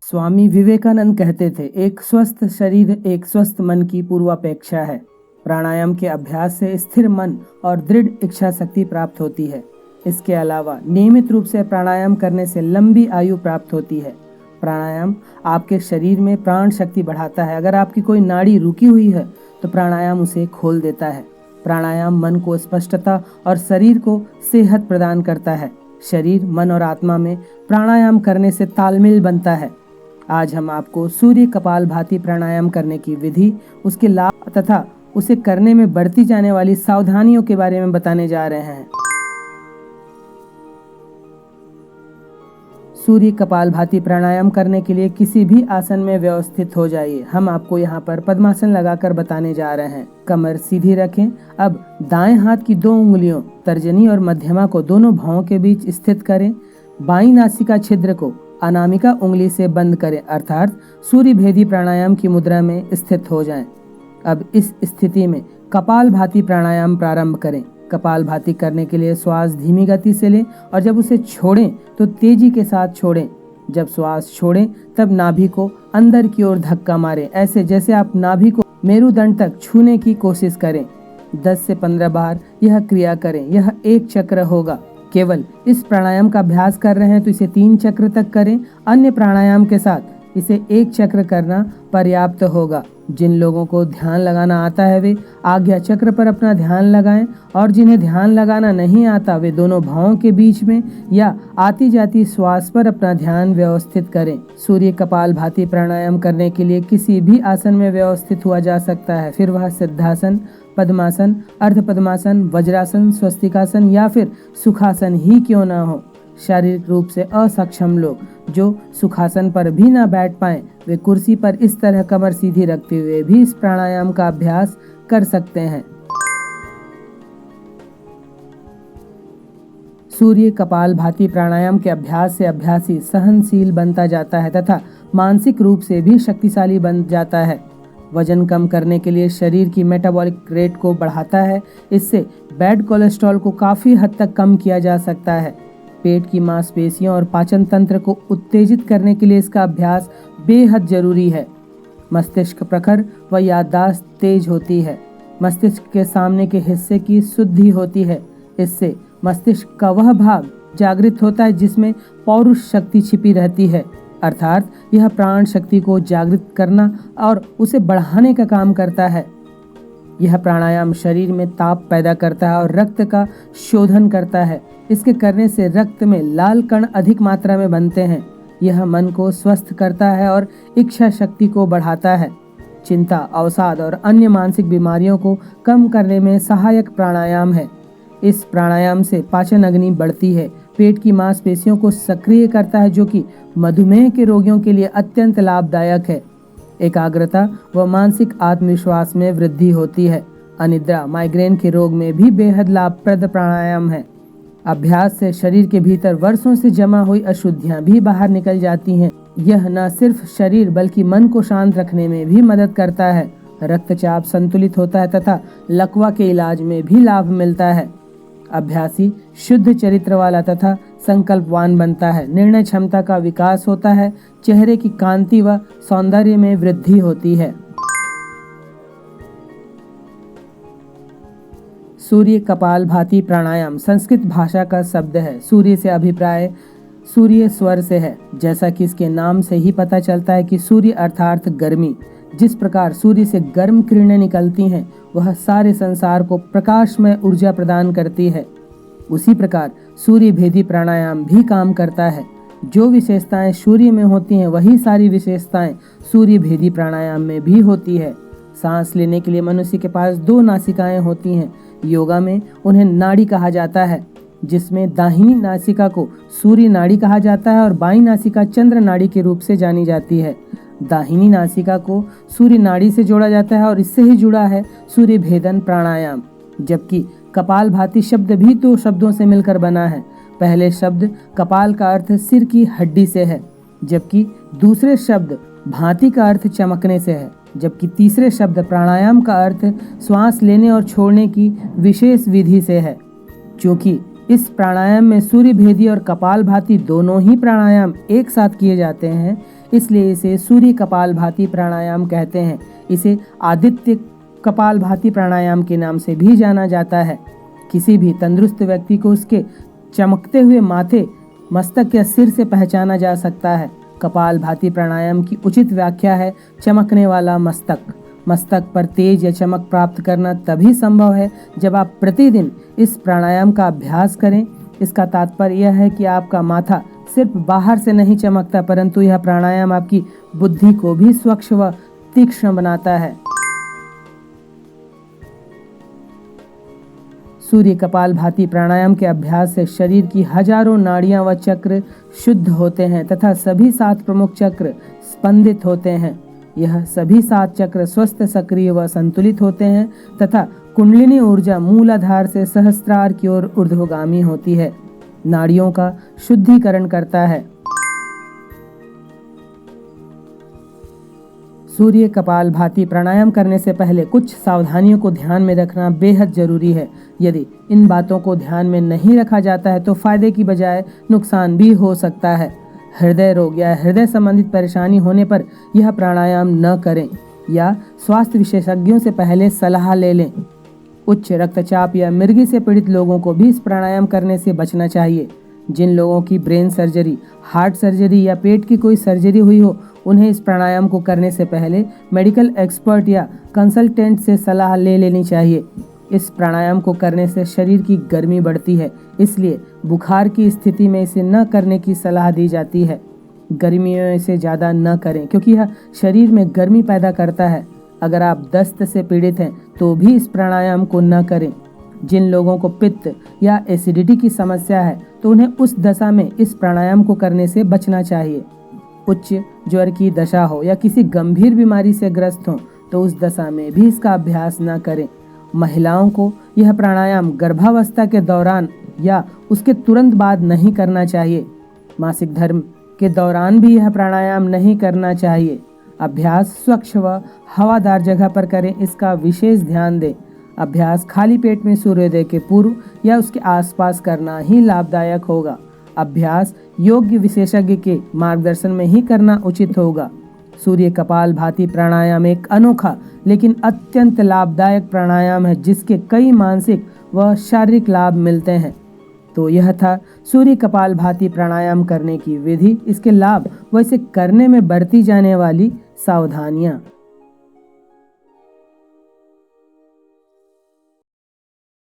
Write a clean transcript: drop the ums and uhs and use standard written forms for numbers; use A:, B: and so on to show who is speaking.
A: स्वामी विवेकानंद कहते थे, एक स्वस्थ शरीर एक स्वस्थ मन की पूर्वापेक्षा है। प्राणायाम के अभ्यास से स्थिर मन और दृढ़ इच्छा शक्ति प्राप्त होती है। इसके अलावा नियमित रूप से प्राणायाम करने से लंबी आयु प्राप्त होती है। प्राणायाम आपके शरीर में प्राण शक्ति बढ़ाता है। अगर आपकी कोई नाड़ी रुकी हुई है तो प्राणायाम उसे खोल देता है। प्राणायाम मन को स्पष्टता और शरीर को सेहत प्रदान करता है। शरीर, मन और आत्मा में प्राणायाम करने से तालमेल बनता है। आज हम आपको सूर्य कपालभाति प्राणायाम करने की विधि, उसके लाभ तथा उसे करने में बरती जाने वाली सावधानियों के बारे में बताने जा रहे हैं। सूर्य कपालभाति प्राणायाम करने के लिए किसी भी आसन में व्यवस्थित हो जाइए। हम आपको यहाँ पर पद्मासन लगाकर बताने जा रहे हैं। कमर सीधी रखें। अब दाएं हाथ की 2 उंगलियों तर्जनी और मध्यमा को दोनों भौं के बीच स्थित करें। बाईं नासिका छिद्र को अनामिका उंगली से बंद करें, अर्थात सूर्य भेदी प्राणायाम की मुद्रा में स्थित हो जाएं। अब इस स्थिति में कपालभाति प्राणायाम प्रारंभ करें। कपालभाति करने के लिए श्वास धीमी गति से लें और जब उसे छोड़ें तो तेजी के साथ छोड़ें। जब श्वास छोड़ें तब नाभि को अंदर की ओर धक्का मारें, ऐसे जैसे आप नाभि को मेरुदंड तक छूने की कोशिश करें। 10 से 15 बार यह क्रिया करें। यह 1 चक्र होगा। केवल इस प्राणायाम का अभ्यास कर रहे हैं तो इसे 3 चक्र तक करें। अन्य प्राणायाम के साथ इसे 1 चक्र करना पर्याप्त होगा। जिन लोगों को ध्यान लगाना आता है वे आज्ञा चक्र पर अपना ध्यान लगाएं और जिन्हें ध्यान लगाना नहीं आता वे दोनों भावों के बीच में या आती जाती श्वास पर अपना ध्यान व्यवस्थित करें। सूर्य कपालभाति प्राणायाम करने के लिए किसी भी आसन में व्यवस्थित हुआ जा सकता है, फिर वह सिद्धासन, पद्मासन, अर्ध पद्मासन, वज्रासन, स्वस्तिकासन या फिर सुखासन ही क्यों ना हो। शारीरिक रूप से असक्षम लोग जो सुखासन पर भी ना बैठ पाएं, वे कुर्सी पर इस तरह कमर सीधी रखते हुए भी इस प्राणायाम का अभ्यास कर सकते हैं। सूर्य कपालभाति प्राणायाम के अभ्यास से अभ्यासी सहनशील बनता जाता है तथा मानसिक रूप से भी शक्तिशाली बन जाता है। वजन कम करने के लिए शरीर की मेटाबॉलिक रेट को बढ़ाता है। इससे बैड कोलेस्ट्रॉल को काफी हद तक कम किया जा सकता है। पेट की मांसपेशियों और पाचन तंत्र को उत्तेजित करने के लिए इसका अभ्यास बेहद जरूरी है। मस्तिष्क प्रखर व याददाश्त तेज होती है। मस्तिष्क के सामने के हिस्से की शुद्धि होती है। इससे मस्तिष्क का वह भाग जागृत होता है जिसमें पौरुष शक्ति छिपी रहती है, अर्थात यह प्राण शक्ति को जागृत करना और उसे बढ़ाने का काम करता है। यह प्राणायाम शरीर में ताप पैदा करता है और रक्त का शोधन करता है। इसके करने से रक्त में लाल कण अधिक मात्रा में बनते हैं। यह मन को स्वस्थ करता है और इच्छा शक्ति को बढ़ाता है। चिंता, अवसाद और अन्य मानसिक बीमारियों को कम करने में सहायक प्राणायाम है। इस प्राणायाम से पाचन अग्नि बढ़ती है। पेट की मांसपेशियों को सक्रिय करता है, जो कि मधुमेह के रोगियों के लिए अत्यंत लाभदायक है। एकाग्रता व मानसिक आत्मविश्वास में वृद्धि होती है। अनिद्रा, माइग्रेन के रोग में भी बेहद लाभप्रद प्राणायाम है। अभ्यास से शरीर के भीतर वर्षों से जमा हुई अशुद्धियां भी बाहर निकल जाती हैं। यह न सिर्फ शरीर बल्कि मन को शांत रखने में भी मदद करता है। रक्तचाप संतुलित होता है तथा लकवा के इलाज में भी लाभ मिलता है। अभ्यासी शुद्ध चरित्र वाला तथा संकल्पवान बनता है। निर्णय क्षमता का विकास होता है। चेहरे की कांति व सौंदर्य में वृद्धि होती है। सूर्य कपालभाति प्राणायाम संस्कृत भाषा का शब्द है। सूर्य से अभिप्राय सूर्य स्वर से है। जैसा कि इसके नाम से ही पता चलता है कि सूर्य अर्थात गर्मी। जिस प्रकार सूर्य से गर्म किरणें निकलती हैं वह सारे संसार को प्रकाशमय ऊर्जा प्रदान करती है, उसी प्रकार सूर्य भेदी प्राणायाम भी काम करता है। जो विशेषताएं सूर्य में होती हैं वही सारी विशेषताएं सूर्य भेदी प्राणायाम में भी होती है। सांस लेने के लिए मनुष्य के पास 2 नासिकाएं होती हैं। योगा में उन्हें नाड़ी कहा जाता है, जिसमें दाहिनी नासिका को सूर्य नाड़ी कहा जाता है और बाईं नासिका चंद्र नाड़ी के रूप से जानी जाती है। दाहिनी नासिका को सूर्य नाड़ी से जोड़ा जाता है और इससे ही जुड़ा है सूर्य भेदन प्राणायाम। जबकि कपालभाति शब्द भी 2 शब्दों से मिलकर बना है। पहले शब्द कपाल का अर्थ सिर की हड्डी से है, जबकि दूसरे शब्द भांति का अर्थ चमकने से है, जबकि तीसरे शब्द प्राणायाम का अर्थ श्वास लेने और छोड़ने की विशेष विधि से है। क्योंकि इस प्राणायाम में सूर्य भेदी और कपालभाति दोनों ही प्राणायाम एक साथ किए जाते हैं, इसलिए इसे सूर्य कपालभाति प्राणायाम कहते हैं। इसे आदित्य कपालभाति प्राणायाम के नाम से भी जाना जाता है। किसी भी तंदुरुस्त व्यक्ति को उसके चमकते हुए माथे, मस्तक या सिर से पहचाना जा सकता है। कपालभाति प्राणायाम की उचित व्याख्या है चमकने वाला मस्तक। मस्तक पर तेज या चमक प्राप्त करना तभी संभव है जब आप प्रतिदिन इस प्राणायाम का अभ्यास करें। इसका तात्पर्य यह है कि आपका माथा सिर्फ बाहर से नहीं चमकता, परंतु यह प्राणायाम आपकी बुद्धि को भी स्वच्छ व तीक्ष्ण बनाता है। सूर्य कपालभाति प्राणायाम के अभ्यास से शरीर की हजारों नाड़ियां व चक्र शुद्ध होते हैं तथा सभी 7 प्रमुख चक्र स्पंदित होते हैं। यह सभी 7 चक्र स्वस्थ, सक्रिय व संतुलित होते हैं तथा कुंडलिनी ऊर्जा मूलाधार से सहस्त्रार की ओर ऊर्ध्वगामी होती है, नाड़ियों का शुद्धिकरण करता है। सूर्य कपालभाति प्राणायाम करने से पहले कुछ सावधानियों को ध्यान में रखना बेहद जरूरी है। यदि इन बातों को ध्यान में नहीं रखा जाता है तो फायदे की बजाय नुकसान भी हो सकता है। हृदय रोग या हृदय संबंधित परेशानी होने पर यह प्राणायाम न करें या स्वास्थ्य विशेषज्ञों से पहले सलाह ले लें। उच्च रक्तचाप या मिर्गी से पीड़ित लोगों को भी इस प्राणायाम करने से बचना चाहिए। जिन लोगों की ब्रेन सर्जरी, हार्ट सर्जरी या पेट की कोई सर्जरी हुई हो, उन्हें इस प्राणायाम को करने से पहले मेडिकल एक्सपर्ट या कंसल्टेंट से सलाह ले लेनी चाहिए। इस प्राणायाम को करने से शरीर की गर्मी बढ़ती है, इसलिए बुखार की स्थिति में इसे न करने की सलाह दी जाती है। गर्मियों में इसे ज़्यादा न करें क्योंकि यह शरीर में गर्मी पैदा करता है। अगर आप दस्त से पीड़ित हैं तो भी इस प्राणायाम को न करें। जिन लोगों को पित्त या एसिडिटी की समस्या है तो उन्हें उस दशा में इस प्राणायाम को करने से बचना चाहिए। उच्च ज्वर की दशा हो या किसी गंभीर बीमारी से ग्रस्त हो तो उस दशा में भी इसका अभ्यास न करें। महिलाओं को यह प्राणायाम गर्भावस्था के दौरान या उसके तुरंत बाद नहीं करना चाहिए। मासिक धर्म के दौरान भी यह प्राणायाम नहीं करना चाहिए। अभ्यास स्वच्छ व हवादार जगह पर करें, इसका विशेष ध्यान दें। अभ्यास खाली पेट में सूर्योदय के पूर्व या उसके आसपास करना ही लाभदायक होगा। अभ्यास योग्य विशेषज्ञ के मार्गदर्शन में ही करना उचित होगा। सूर्य कपालभाति प्राणायाम एक अनोखा लेकिन अत्यंत लाभदायक प्राणायाम है जिसके कई मानसिक व शारीरिक लाभ मिलते हैं। तो यह था सूर्य कपालभाति प्राणायाम करने की विधि, इसके लाभ व इसे करने में बरती जाने वाली सावधानियां।